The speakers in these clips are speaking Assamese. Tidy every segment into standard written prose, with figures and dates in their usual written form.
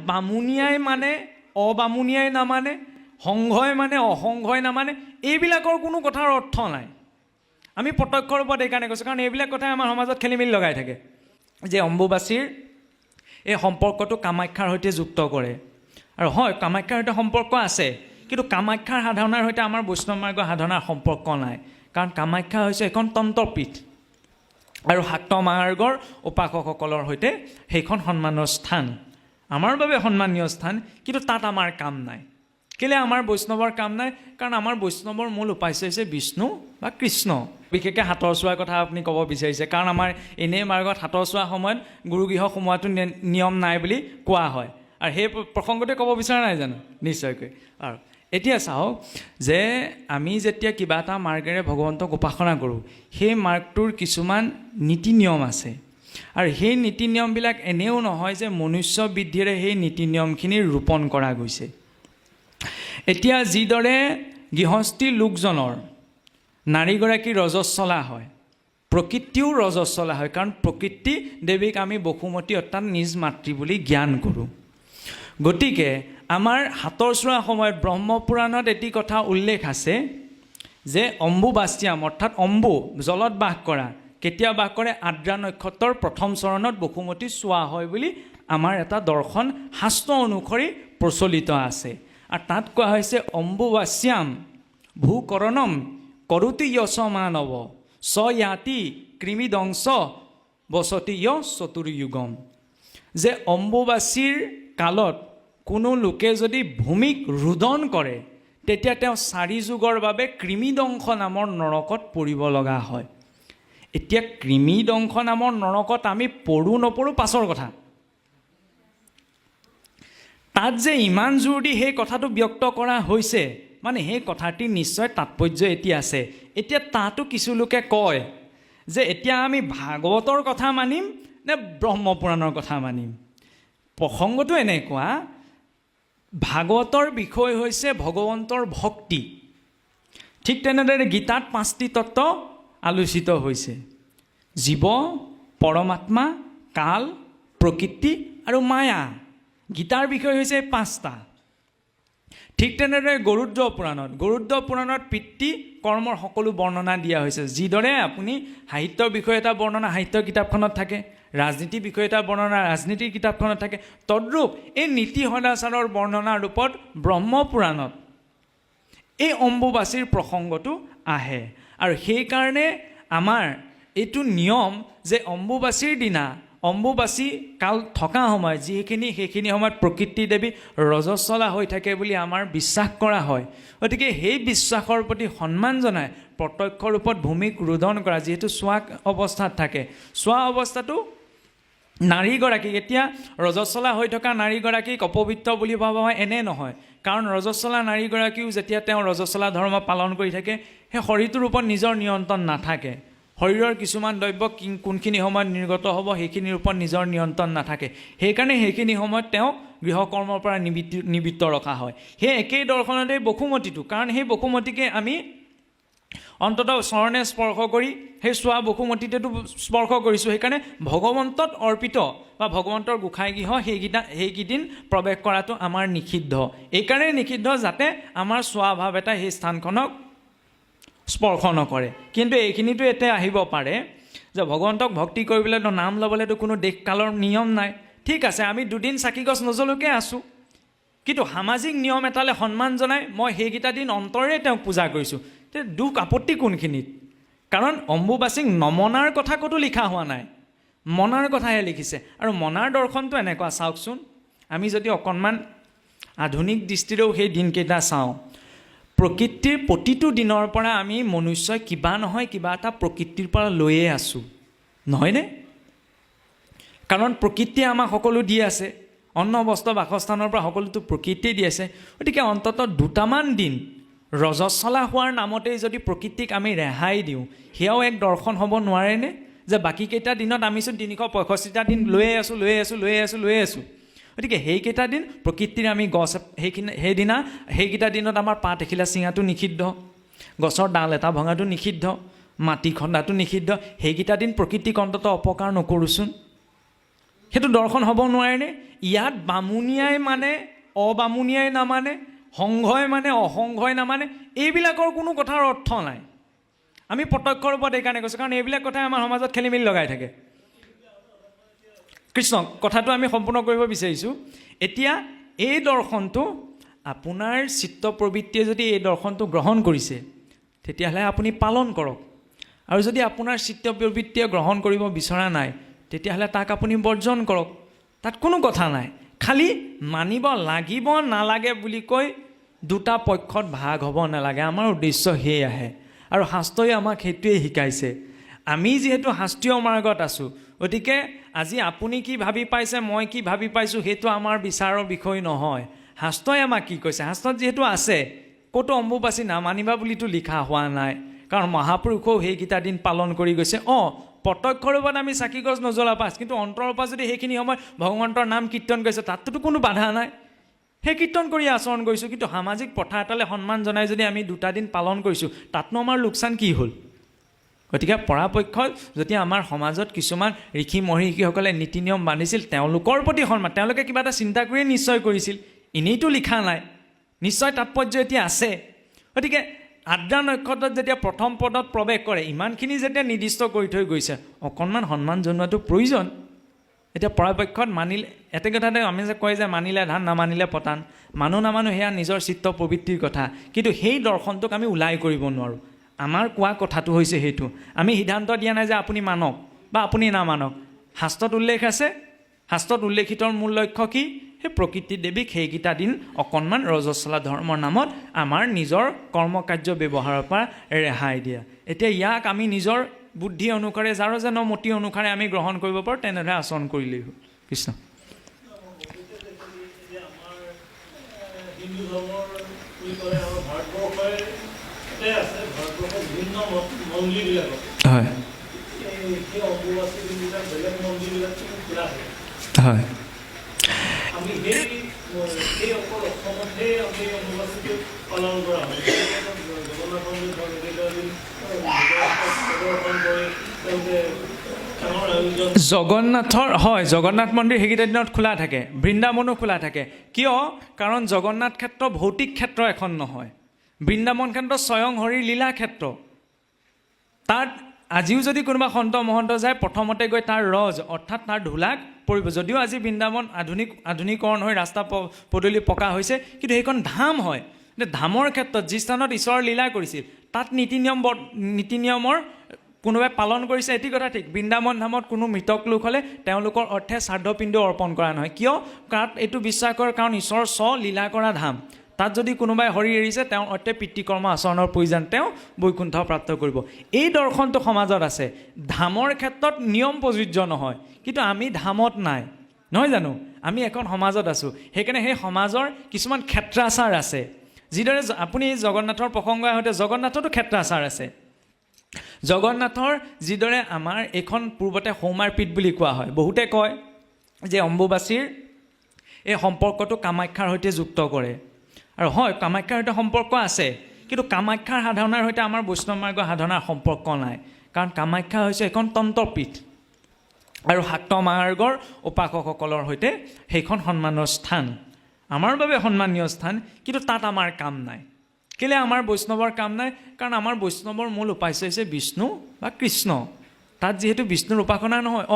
বামুণীয়াই মানে অবামুণীয়াই নামানে, সংঘই মানে অসংঘই নামানে, এইবিলাকৰ কোনো কথাৰ অৰ্থ নাই। আমি প্ৰত্যক্ষ ৰূপত এইকাৰণে কৈছোঁ, কাৰণ এইবিলাক কথাই আমাৰ সমাজত খেলি মেলি লগাই থাকে। যে অম্বুবাচীৰ এই সম্পৰ্কটো কামাখ্যাৰ সৈতে যুক্ত কৰে, আৰু হয় কামাখ্যাৰ সৈতে সম্পৰ্ক আছে, কিন্তু কামাখ্যাৰ সাধনাৰ সৈতে আমাৰ বৈষ্ণৱ মাৰ্গৰ সাধনাৰ সম্পৰ্ক নাই। কাৰণ কামাখ্যা হৈছে এখন তন্ত্ৰপীঠ, আৰু শাক্ত মাৰ্গৰ উপাসকসকলৰ সৈতে সেইখন সন্মানৰ স্থান, আমাৰ বাবে সন্মানীয় স্থান, কিন্তু তাত আমাৰ কাম নাই। কেলৈ আমাৰ বৈষ্ণৱৰ কাম নাই? কাৰণ আমাৰ বৈষ্ণৱৰ মূল উপাস্য হৈছে বিষ্ণু বা কৃষ্ণ। বিশেষকৈ হাতৰ চোৱাৰ কথা আপুনি ক'ব বিচাৰিছে, কাৰণ আমাৰ এনেই মাৰ্গত হাতৰ চোৱাৰ সময়ত গুৰুগৃহ সোমোৱাটো নিয়ম নাই বুলি কোৱা হয়, আৰু সেই প্ৰসংগতে ক'ব বিচৰা নাই জানো? নিশ্চয়কৈ। আৰু এতিয়া চাওক যে আমি যেতিয়া কিবা এটা মাৰ্গেৰে ভগৱন্তক উপাসনা কৰোঁ, সেই মাৰ্গটোৰ কিছুমান নীতি নিয়ম আছে, আৰু সেই নীতি নিয়মবিলাক এনেও নহয় যে মনুষ্য বৃদ্ধিৰে সেই নীতি নিয়মখিনি ৰোপণ কৰা গৈছে। এতিয়া যিদৰে গৃহস্থী লোকজনৰ নাৰীগৰাকী ৰজস্বলা হয়, প্ৰকৃতিও ৰজস্বলা হয়, কাৰণ প্ৰকৃতি দেৱীক আমি বসুমতী অৰ্থাৎ নিজ মাতৃ বুলি জ্ঞান কৰোঁ। গতিকে আমাৰ হাতৰ চোৱাৰ সময়ত ব্ৰহ্মপুৰাণত এটি কথা উল্লেখ আছে যে অম্বুবাস্যাম অৰ্থাৎ অম্বু জলত বাস কৰা, কেতিয়া বাস কৰে? আদ্ৰা নক্ষত্ৰৰ প্ৰথম চৰণত বসুমতী চোৱা হয় বুলি আমাৰ এটা দৰ্শন শাস্ত্ৰ অনুসৰি প্ৰচলিত আছে। আৰু তাত কোৱা হৈছে অম্বুবাস্যাম ভূকৰণম কৰোতি যশ মানৱ স ইয়াতি কৃমিদংশ বসতি চতুৰ্যুগম। যে অম্বুবাচীৰ কালত কোনো লোকে যদি ভূমিক ৰোদন কৰে, তেতিয়া তেওঁ 4 যুগৰ বাবে কৃমিদংশ নামৰ নৰকত পৰিব লগা হয়। এতিয়া কৃমিদংশ নামৰ নৰকত আমি পৰো নপৰো পাছৰ কথা, তাত যে ইমান জোৰ দি সেই কথাটো ব্যক্ত কৰা হৈছে, মানে সেই কথাটিৰ নিশ্চয় তাৎপৰ্য এটি আছে। এতিয়া তাতো কিছু লোকে কয় যে এতিয়া আমি ভাগৱতৰ কথা মানিম নে ব্ৰহ্মপুৰাণৰ কথা মানিম? প্ৰসংগটো এনেকুৱা, ভাগৱতৰ বিষয় হৈছে ভগৱন্তৰ ভক্তি, ঠিক তেনেদৰে গীতাত 5টি তত্ত্ব আলোচিত হৈছে: জীৱ, পৰমাত্মা, কাল, প্ৰকৃতি আৰু মায়া। গীতাৰ বিষয় হৈছে 5টা। ঠিক তেনেদৰে গৰুড পুৰাণত পিতৃ কৰ্মৰ সকলো বৰ্ণনা দিয়া হৈছে। যিদৰে আপুনি সাহিত্যৰ বিষয়ে এটা বৰ্ণনা সাহিত্যৰ কিতাপখনত থাকে, ৰাজনীতিৰ বিষয়ে এটা বৰ্ণনা ৰাজনীতিৰ কিতাপখনত থাকে, তদ্ৰূপ এই নীতি সদাচাৰৰ বৰ্ণনাৰ ৰূপত ব্ৰহ্মপুৰাণত এই অম্বুবাচীৰ প্ৰসংগটো আহে। আৰু সেইকাৰণে আমাৰ এইটো নিয়ম যে অম্বুবাচীৰ দিনা, অম্বুবাচী কাল থকা সময়ত সেইখিনি সময়ত প্ৰকৃতি দেৱী ৰজস্বলা হৈ থাকে বুলি আমাৰ বিশ্বাস কৰা হয়। গতিকে সেই বিশ্বাসৰ প্ৰতি সন্মান জনাই প্ৰত্যক্ষ ৰূপত ভূমিক ৰোদন কৰা, যিহেতু চোৱা অৱস্থাত থাকে, চোৱা অৱস্থাটো নাৰীগৰাকীক, এতিয়া ৰজস্বলা হৈ থকা নাৰীগৰাকীক অপবিত্ৰ বুলি ভাবা হয়, এনে নহয়। কাৰণ ৰজস্বলা নাৰীগৰাকীও যেতিয়া তেওঁ ৰজস্বলা ধৰ্ম পালন কৰি থাকে, সেই শৰীৰটোৰ ওপৰত নিজৰ নিয়ন্ত্ৰণ নাথাকে। শৰীৰৰ কিছুমান দ্ৰব্য কোনখিনি সময়ত নিৰ্গত হ'ব সেইখিনিৰ ওপৰত নিজৰ নিয়ন্ত্ৰণ নাথাকে। সেইকাৰণে সেইখিনি সময়ত তেওঁক গৃহকৰ্মৰ পৰা নিবৃত্ত ৰখা হয়। সেই একেই দৰ্শনতে বসুমতীটো, কাৰণ সেই বসুমতীকে আমি অন্ততঃ চৰণে স্পৰ্শ কৰি সেই চোৱা বসুমতীতেতো স্পৰ্শ কৰিছোঁ। সেইকাৰণে ভগৱন্তত অৰ্পিত বা ভগৱন্তৰ গোসাঁই গৃহ সেইকেইদিন প্ৰৱেশ কৰাটো আমাৰ নিষিদ্ধ। এইকাৰণে নিষিদ্ধ যাতে আমাৰ চোৱা ভাৱ এটা সেই স্থানখনক স্পৰ্শ নকৰে। কিন্তু এইখিনিতো এতিয়া আহিব পাৰে যে ভগৱন্তক ভক্তি কৰিবলৈতো নাম ল'বলৈতো কোনো দেশ কালৰ নিয়ম নাই। ঠিক আছে, আমি 2 দিন চাকি গছ নজ্বলোকে আছোঁ, কিন্তু সামাজিক নিয়ম এটালৈ সন্মান জনাই মই সেইকেইটা দিন অন্তৰে তেওঁক পূজা কৰিছোঁ। তে দুখ আপত্তি কোনখিনিত? কাৰণ অম্বুবাচীক নমনাৰ কথা ক'তো লিখা হোৱা নাই, মনাৰ কথাহে লিখিছে। আৰু মনাৰ দৰ্শনটো এনেকুৱা, চাওকচোন, আমি যদি অকণমান আধুনিক দৃষ্টিৰেও সেই দিনকেইটা চাওঁ, প্ৰকৃতিৰ প্ৰতিটো দিনৰ পৰা আমি মনুষ্যই কিবা নহয় কিবা এটা প্ৰকৃতিৰ পৰা লৈয়ে আছোঁ, নহয়নে? কাৰণ প্ৰকৃতিয়ে আমাক সকলো দি আছে, অন্ন বস্ত্ৰ বাসস্থানৰ পৰা সকলোতো প্ৰকৃতিয়ে দি আছে। গতিকে অন্ততঃ 2টামান দিন ৰজস্বলা হোৱাৰ নামতেই যদি প্ৰকৃতিক আমি ৰেহাই দিওঁ, সেয়াও এক দৰ্শন হ'ব নোৱাৰেনে? যে বাকীকেইটা দিনত আমিচোন 365টা দিন লৈয়ে আছোঁ। গতিকে সেইকেইটা দিন প্ৰকৃতিৰ আমি গছ সেইকেইটা দিনত আমাৰ পাত এখিলা ছিঙাটো নিষিদ্ধ, গছৰ ডাল এটা ভঙাটো নিষিদ্ধ, মাটি খন্দাটো নিষিদ্ধ। সেইকেইটা দিন প্ৰকৃতিক অন্ততঃ অপকাৰ নকৰোঁচোন। সেইটো দৰ্শন হ'ব নোৱাৰেনে? ইয়াত বামুণীয়াই মানে অবামুণীয়াই নামানে, সংঘই মানে অসংঘই নামানে, এইবিলাকৰ কোনো কথাৰ অৰ্থ নাই। আমি প্ৰত্যক্ষ ৰূপত এইকাৰণে কৈছোঁ, কাৰণ এইবিলাক কথাই আমাৰ সমাজত খেলি মেলি লগাই থাকে। কৃষ্ণ কথাটো আমি সম্পূৰ্ণ কৰিব বিচাৰিছোঁ। এতিয়া এই দৰ্শনটো আপোনাৰ চিত্ত প্ৰবৃত্তিয়ে যদি এই দৰ্শনটো গ্ৰহণ কৰিছে, তেতিয়াহ'লে আপুনি পালন কৰক। আৰু যদি আপোনাৰ চিত্ত প্ৰবৃত্তিয়ে গ্ৰহণ কৰিব বিচৰা নাই, তেতিয়াহ'লে তাক আপুনি বৰ্জন কৰক। তাত কোনো কথা নাই। খালি মানিব লাগিব নালাগে বুলি কৈ দুটা পক্ষত ভাগ হ'ব নালাগে। আমাৰ উদ্দেশ্য সেয়াহে। আৰু শাস্ত্ৰই আমাক সেইটোৱেই শিকাইছে। আমি যিহেতু শাস্ত্ৰীয় মাৰ্গত আছোঁ, গতিকে আজি আপুনি কি ভাবি পাইছে, মই কি ভাবি পাইছোঁ, সেইটো আমাৰ বিচাৰৰ বিষয় নহয়। শাস্ত্ৰই আমাক কি কৈছে? শাস্ত্ৰত যিহেতু আছে, ক'তো অম্বুবাচী নামানিবা বুলিতো লিখা হোৱা নাই। কাৰণ মহাপুৰুষেও সেইকেইটা দিন পালন কৰি গৈছে। প্ৰত্যক্ষ ৰূপত আমি চাকি গছ নজ্বলা পাছ, কিন্তু অন্তৰৰ পৰা যদি সেইখিনি সময় ভগৱন্তৰ নাম কীৰ্তন কৰিছে, তাততো কোনো বাধা নাই। সেই কীৰ্তন কৰি আচৰণ কৰিছোঁ। কিন্তু সামাজিক প্ৰথা এটালৈ সন্মান জনাই যদি আমি দুটা দিন পালন কৰিছোঁ, তাতনো আমাৰ লোকচান কি হ'ল? গতিকে পৰাপক্ষত যদি আমাৰ সমাজত কিছুমান ঋষি মহৰ্ষিসকলে নীতি নিয়ম বান্ধিছিল, তেওঁলোকৰ প্ৰতি সন্মান, তেওঁলোকে কিবা এটা চিন্তা কৰিয়ে নিশ্চয় কৰিছিল। এনেইতো লিখা নাই, নিশ্চয় তাৎপৰ্য এতিয়া আছে। গতিকে আদ্ৰা নক্ষত্ৰত যেতিয়া প্ৰথম পদত প্ৰৱেশ কৰে, ইমানখিনি যেতিয়া নিৰ্দিষ্ট কৰি থৈ গৈছে, অকণমান সন্মান জনোৱাটো প্ৰয়োজন। এতিয়া পৰাপক্ষত মানিলে, এতে কথাতে আমি যে কয় যে মানিলে ধান নামানিলে পতান, মানুহ নামানো সেয়া নিজৰ চিত্ত প্ৰবৃত্তিৰ কথা। কিন্তু সেই দৰ্শনটোক আমি ওলাই কৰিব নোৱাৰোঁ। আমাৰ কোৱা কথাটো হৈছে সেইটো। আমি সিদ্ধান্ত দিয়া নাই যে আপুনি মানক বা আপুনি নামানক। শাস্ত্ৰত উল্লেখ আছে। শাস্ত্ৰত উল্লেখিতৰ মূল লক্ষ্য কি? সেই প্ৰকৃতি দেৱীক সেইকেইটা দিন অকণমান ৰজস্বলা ধৰ্মৰ নামত আমাৰ নিজৰ কৰ্মকাৰ্য ব্যৱহাৰৰ পৰা ৰেহাই দিয়া। এতিয়া ইয়াক আমি নিজৰ বুদ্ধি অনুসাৰে, যাৰ যেন মতি অনুসাৰে আমি গ্ৰহণ কৰিব পাৰোঁ, তেনেদৰে আচৰণ কৰিলেই হ'ল। কৃষ্ণ। হয় হয়। জগন্নাথৰ হয়, জগন্নাথ মন্দিৰ সেইকেইটা দিনত খোলা থাকে, বৃন্দাবনো খোলা থাকে। কিয়? কাৰণ জগন্নাথ ক্ষেত্ৰ ভৌতিক ক্ষেত্ৰ এখন নহয়, বৃন্দাবন ক্ষেত্ৰ স্বয়ং হৰিৰ লীলা ক্ষেত্ৰ। তাত আজিও যদি কোনোবা সন্ত মহন্ত যায়, প্ৰথমতে গৈ তাৰ ৰজ অৰ্থাৎ তাৰ ধূলাক পৰিব। যদিও আজি বৃন্দাবন আধুনিকৰণ হৈ ৰাস্তা পদূলি পকা হৈছে, কিন্তু সেইখন ধাম হয়। ধামৰ ক্ষেত্ৰত যি স্থানত ঈশ্বৰৰ লীলা কৰিছিল, তাত নীতি নিয়মৰ কোনোবাই পালন কৰিছে, এটি কথা ঠিক। বৃন্দাবন ধামত কোনো মৃতক লোক হ'লে তেওঁলোকৰ অৰ্থে শ্ৰাদ্ধপিণ্ড অৰ্পণ কৰা নহয়। কিয়? কাৰণ এইটো বিশ্বাস কৰে, কাৰণ ঈশ্বৰৰ লীলা কৰা ধাম। তাত যদি কোনোবাই হৰি এৰিছে, তেওঁৰ অৰ্থে পিতৃকৰ্ম আচৰণৰ প্ৰয়োজন, তেওঁ বৈকুণ্ঠ প্ৰাপ্ত কৰিব। এই দৰ্শনটো সমাজত আছে। ধামৰ ক্ষেত্ৰত নিয়ম প্ৰযোজ্য নহয়, কিন্তু আমি ধামত নাই, নহয় জানো? আমি এখন সমাজত আছোঁ। সেইকাৰণে সেই সমাজৰ কিছুমান ক্ষেত্ৰাচাৰ আছে। যিদৰে আপুনি জগন্নাথৰ প্ৰসংগ আহোঁতে জগন্নাথতো ক্ষেত্ৰাচাৰ আছে। জগন্নাথৰ যিদৰে আমাৰ এইখন পূৰ্বতে সৌমাৰ পীঠ বুলি কোৱা হয়। বহুতে কয় যে অম্বুবাচীৰ এই সম্পৰ্কটো কামাখ্যাৰ সৈতে যুক্ত কৰে। আৰু হয়, কামাখ্যাৰ সৈতে সম্পৰ্ক আছে, কিন্তু কামাখ্যাৰ সাধনাৰ সৈতে আমাৰ বৈষ্ণৱ মাৰ্গৰ সাধনাৰ সম্পৰ্ক নাই। কাৰণ কামাখ্যা হৈছে এখন তন্ত্ৰপীঠ, আৰু শাক্ত মাৰ্গৰ উপাসকসকলৰ সৈতে সেইখন সন্মানৰ স্থান, আমাৰ বাবে সন্মানীয় স্থান। কিন্তু তাত আমাৰ কাম নাই। কেলৈ আমাৰ বৈষ্ণৱৰ কাম নাই? কাৰণ আমাৰ বৈষ্ণৱৰ মূল উপাস্য হৈছে বিষ্ণু বা কৃষ্ণ। তাত যিহেতু বিষ্ণুৰ উপাসনা নহয়,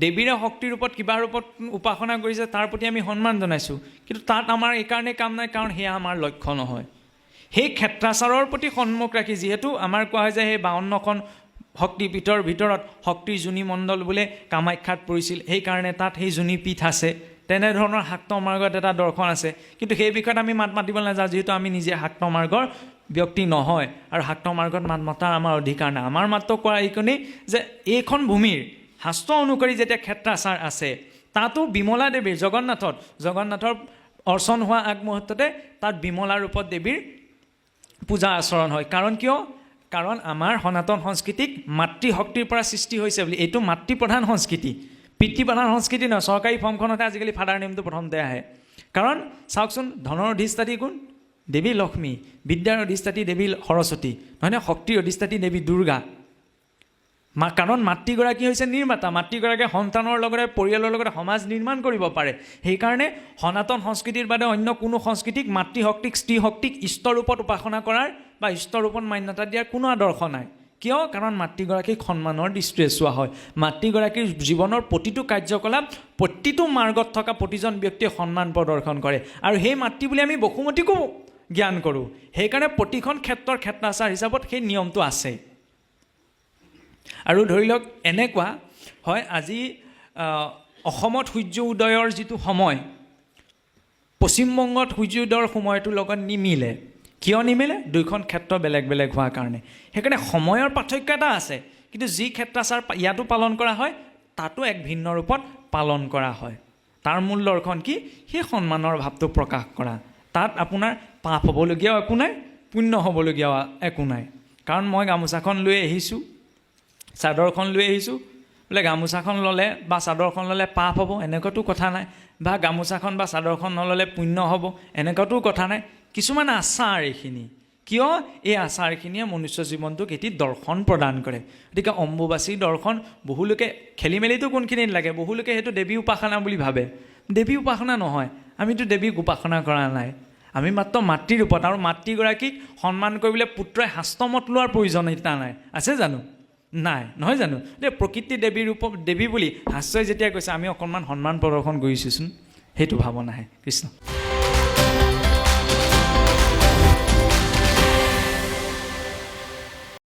দেৱীৰে শক্তিৰ ৰূপত কিবা ৰূপত উপাসনা কৰিছে, তাৰ প্ৰতি আমি সন্মান জনাইছোঁ। কিন্তু তাত আমাৰ এইকাৰণে কাম নাই, কাৰণ সেয়া আমাৰ লক্ষ্য নহয়। সেই ক্ষেত্ৰাচাৰৰ প্ৰতি সন্মুখ ৰাখি, যিহেতু আমাৰ কোৱা হয় যে সেই 52খন শক্তিপীঠৰ ভিতৰত শক্তিৰ যোনি মণ্ডল বোলে কামাখ্যাত পৰিছিল, সেইকাৰণে তাত সেই যোনি পীঠ আছে। তেনেধৰণৰ শাক্ত মাৰ্গত এটা দৰ্শন আছে। কিন্তু সেই বিষয়ত আমি মাত মাতিব নাযাওঁ, যিহেতু আমি নিজে শাক্ত মাৰ্গৰ ব্যক্তি নহয়, আৰু শাক্ত মাৰ্গত মাত মতাৰ আমাৰ অধিকাৰ নাই। আমাৰ মাত্ৰ কোৱা এইখনেই যে এইখন ভূমিৰ শাস্ত্ৰ অনুসৰি যেতিয়া ক্ষেত্ৰাচাৰ আছে, তাতো বিমলা দেৱীৰ জগন্নাথৰ অৰ্চন হোৱা আগমুহূৰ্ততে তাত বিমলা ৰূপত দেৱীৰ পূজা আচৰণ হয়। কাৰণ কিয়? কাৰণ আমাৰ সনাতন সংস্কৃতিক মাতৃশক্তিৰ পৰা সৃষ্টি হৈছে বুলি। এইটো মাতৃপ্ৰধান সংস্কৃতি, পিতৃপ্ৰধান সংস্কৃতি নহয়। চৰকাৰী ফৰ্মখনতে আজিকালি ফাদাৰ নেমটো প্ৰথমতে আহে। কাৰণ চাওকচোন, ধনৰ অধিষ্ঠাত্ৰী কোন? দেৱী লক্ষ্মী। বিদ্যাৰ অধিষ্ঠাত্ৰী দেৱী সৰস্বতী, নহয়নে? শক্তিৰ অধিষ্ঠাত্ৰী দেৱী দুৰ্গা। কাৰণ মাতৃগৰাকী হৈছে নিৰ্মাতা। মাতৃগৰাকীয়ে সন্তানৰ লগতে পৰিয়ালৰ লগতে সমাজ নিৰ্মাণ কৰিব পাৰে। সেইকাৰণে সনাতন সংস্কৃতিৰ বাদে অন্য কোনো সংস্কৃতিক মাতৃশক্তিক স্ত্ৰী শক্তিক ইষ্টৰূপত উপাসনা কৰাৰ বা ইষ্টৰূপত মান্যতা দিয়াৰ কোনো আদৰ্শ নাই। কিয়? কাৰণ মাতৃগৰাকীক সন্মানৰ দৃষ্টিৰে চোৱা হয়। মাতৃগৰাকীৰ জীৱনৰ প্ৰতিটো কাৰ্যকলাপ প্ৰতিটো মাৰ্গত থকা প্ৰতিজন ব্যক্তিয়ে সন্মান প্ৰদৰ্শন কৰে। আৰু সেই মাতৃ বুলি আমি বসুমতীকো জ্ঞান কৰোঁ। সেইকাৰণে প্ৰতিখন ক্ষেত্ৰৰ ক্ষেত্ৰাচাৰ হিচাপত সেই নিয়মটো আছে। আৰু ধৰি লওক এনেকুৱা হয়, আজি অসমত সূৰ্য উদয়ৰ যিটো সময় পশ্চিমবংগত সূৰ্য উদয়ৰ সময়টোৰ লগত নিমিলে। কিয় নিমিলে? দুইখন ক্ষেত্ৰ বেলেগ বেলেগ হোৱাৰ কাৰণে। সেইকাৰণে সময়ৰ পাৰ্থক্য এটা আছে, কিন্তু যি ক্ষেত্ৰাচাৰ ইয়াতো পালন কৰা হয় তাতো এক ভিন্ন ৰূপত পালন কৰা হয়। তাৰ মূল দৰ্শন কি? সেই সন্মানৰ ভাৱটো প্ৰকাশ কৰা। তাত আপোনাৰ পাপ হ'বলগীয়াও একো নাই, পুণ্য হ'বলগীয়াও একো নাই। কাৰণ মই গামোচাখন লৈ আহিছোঁ, চাদৰখন লৈ আহিছোঁ, বোলে গামোচাখন ল'লে বা চাদৰখন ল'লে পাপ হ'ব এনেকুৱাতো কথা নাই, বা গামোচাখন বা চাদৰখন নল'লে পুণ্য হ'ব এনেকুৱাতো কথা নাই। কিছুমান আচাৰ এইখিনি। কিয়? এই আচাৰখিনিয়ে মনুষ্য জীৱনটোক এটি দৰ্শন প্ৰদান কৰে। গতিকে অম্বুবাচী দৰ্শন বহুলোকে খেলি মেলিটো কোনখিনিত লাগে, বহুলোকে সেইটো দেৱী উপাসনা বুলি ভাবে। দেৱী উপাসনা নহয়, আমিতো দেৱীক উপাসনা কৰা নাই। আমি মাত্ৰ মাতৃৰ ৰূপত, আৰু মাতৃগৰাকীক সন্মান কৰিবলৈ পুত্ৰই হাস্তমত লোৱাৰ প্ৰয়োজনীয়তা নাই, আছে জানো? নাই, নহয় জানো? প্ৰকৃতি দেৱীৰ ৰূপত দেৱী বুলি হাস্যই যেতিয়া কৈছে আমি অকণমান সন্মান প্ৰদৰ্শন কৰিছোঁচোন, সেইটো ভাৱনাহে। কৃষ্ণ।